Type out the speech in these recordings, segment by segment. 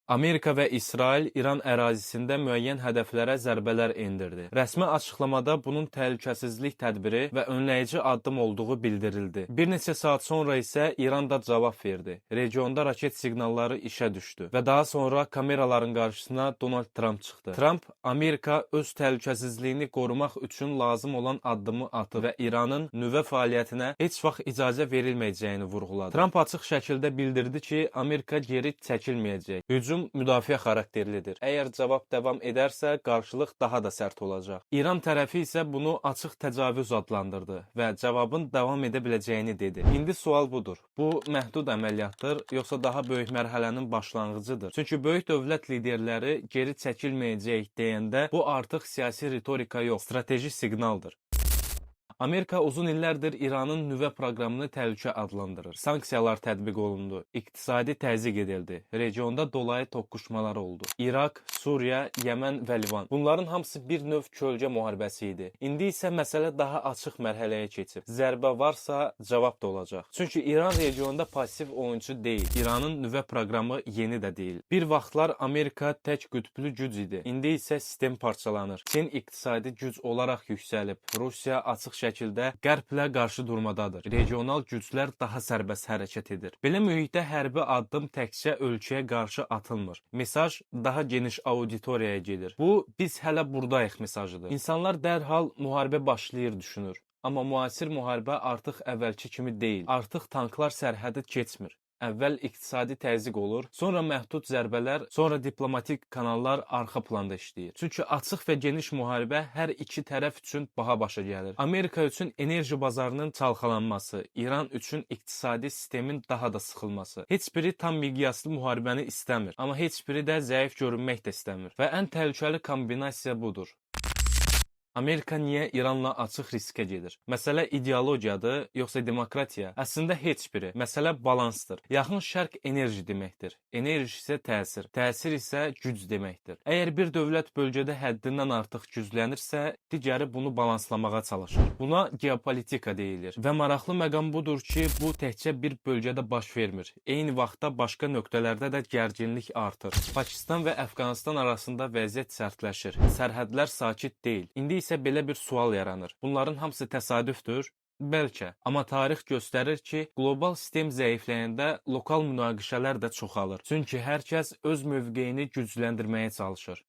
Amerika və İsrail İran ərazisində müəyyən hədəflərə zərbələr endirdi. Rəsmi açıqlamada bunun təhlükəsizlik tədbiri və önləyici addım olduğu bildirildi. Bir neçə saat sonra isə İran da cavab verdi. Regionda raket siqnalları işə düşdü və daha sonra kameraların qarşısına Donald Trump çıxdı. Trump, Amerika öz təhlükəsizliyini qorumaq üçün lazım olan addımı atıb və İranın nüvə fəaliyyətinə heç vaxt icazə verilməyəcəyini vurğuladı. Trump açıq şəkildə bildirdi ki, Amerika geri çəkilməyəcək. Hücum müdafiə xarakterlidir. Əgər cavab davam edərsə, qarşılıq daha da sərt olacaq. İran tərəfi isə bunu açıq təcavüz adlandırdı və cavabın davam edə biləcəyini dedi. İndi sual budur. Bu məhdud əməliyyatdır, yoxsa daha böyük mərhələnin başlanğıcıdır? Çünki böyük dövlət liderləri geri çəkilməyəcək deyəndə bu artıq siyasi ritorika yox, strateji siqnaldır. Amerika uzun illərdir İranın nüvə proqramını təhlükə adlandırır. Sanksiyalar tətbiq olundu, iqtisadi təzyiq edildi, regionda dolayı toqquşmalar oldu. İraq, Suriya, Yəmən və Livan. Bunların hamısı bir növ kölgə müharibəsi idi. İndi isə məsələ daha açıq mərhələyə keçib. Zərbə varsa, cavab da olacaq. Çünki İran regionda pasiv oyunçu deyil. İranın nüvə proqramı yeni də deyil. Bir vaxtlar Amerika tək qütblü güc idi. İndi isə sistem parçalanır. Çin iqtisadi güc olaraq yüksəlib. Rusiya açıq şəkildə Qərblə qarşı durmadadır. Regional güclər daha sərbəst hərəkət edir. Belə mühitdə hərbi addım təkcə ölkəyə qarşı atılmır. Mesaj daha geniş auditoriyaya gedir. Bu, biz hələ buradayıq mesajıdır. İnsanlar dərhal müharibə başlayır düşünür. Amma müasir müharibə artıq əvvəlki kimi deyil. Artıq tanklar sərhədi keçmir. Əvvəl iqtisadi təzyiq olur, sonra məhdud zərbələr, sonra diplomatik kanallar arxa planda işləyir. Çünki açıq və geniş müharibə hər iki tərəf üçün baha başa gəlir. Amerika üçün enerji bazarının çalxalanması, İran üçün iqtisadi sistemin daha da sıxılması. Heç biri tam miqyaslı müharibəni istəmir, amma heç biri də zəif görünmək də istəmir. Və ən təhlükəli kombinasiya budur. Amerika niyə İranla açıq riskə gedir? Məsələ ideologiyadır, yoxsa demokratiya? Əslində heç biri. Məsələ balansdır. Yaxın Şərq enerji deməkdir. Enerji isə təsir. Təsir isə güc deməkdir. Əgər bir dövlət bölgədə həddindən artıq güclənirsə, digəri bunu balanslamağa çalışır. Buna geopolitika deyilir. Və maraqlı məqam budur ki, bu təkcə bir bölgədə baş vermir. Eyni vaxtda başqa nöqtələrdə də gərginlik artır. Pakistan və Əfqanistan arasında vəziyyət sərtləşir. Sərhədlər sakit deyil. İndi isə belə bir sual yaranır. Bunların hamısı təsadüfdür? Bəlkə. Amma tarix göstərir ki, qlobal sistem zəifləyəndə lokal münaqişələr də çoxalır. Çünki hər kəs öz mövqeyini gücləndirməyə çalışır.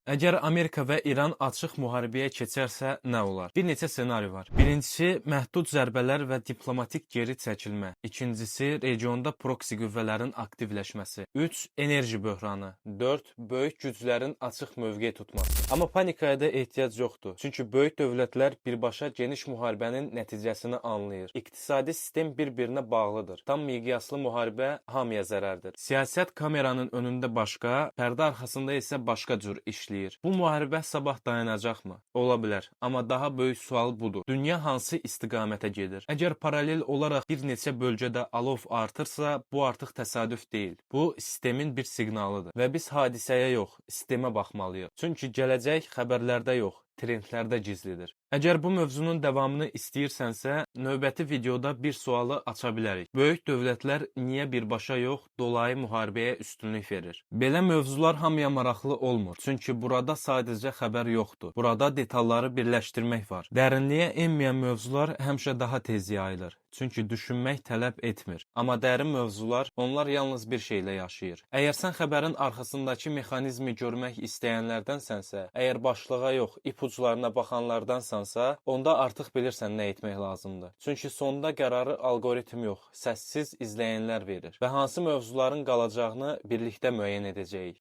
Əgər Amerika və İran açıq müharibəyə keçərsə, nə olar? Bir neçə ssenari var. Birincisi, məhdud zərbələr və diplomatik geri çəkilmə. İkincisi, regionda proksi qüvvələrin aktivləşməsi. 3. Enerji böhranı. 4. Böyük güclərin açıq mövqe tutması. Amma panikaya da ehtiyac yoxdur. Çünki böyük dövlətlər birbaşa geniş müharibənin nəticəsini anlayır. İqtisadi sistem bir-birinə bağlıdır. Tam miqyaslı müharibə hamıya zərərdir. Siyasət kameranın önündə başqa, pərdə arxasında isə başqa cür işləyir. Bu müharibə sabah dayanacaqmı? Ola bilər. Amma daha böyük sual budur. Dünya hansı istiqamətə gedir? Əgər paralel olaraq bir neçə bölgədə alov artırsa, bu artıq təsadüf deyil. Bu, sistemin bir siqnalıdır. Və biz hadisəyə yox, sistemə baxmalıyıq. Çünki gələcək xəbərlərdə yox, trendlərdə gizlidir. Əgər bu mövzunun davamını istəyirsənsə, növbəti videoda bir sualı aça bilərik. Böyük dövlətlər niyə birbaşa yox, dolayı müharibəyə üstünlük verir? Belə mövzular hamıya maraqlı olmur. Çünki burada sadəcə xəbər yoxdur. Burada detalları birləşdirmək var. Dərinliyə enməyən mövzular həmişə daha tez yayılır. Çünki düşünmək tələb etmir. Amma dərin mövzular, onlar yalnız bir şeylə yaşayır. Əgər sən xəbərin arxasındakı mexanizmi görmək istəyənlərdənsənsə, əgər başlığa yox, ipuclarına baxanlardansansa, onda artıq bilirsən nə etmək lazımdır. Çünki sonda qərarı algoritm yox, səssiz izləyənlər verir və hansı mövzuların qalacağını birlikdə müəyyən edəcəyik.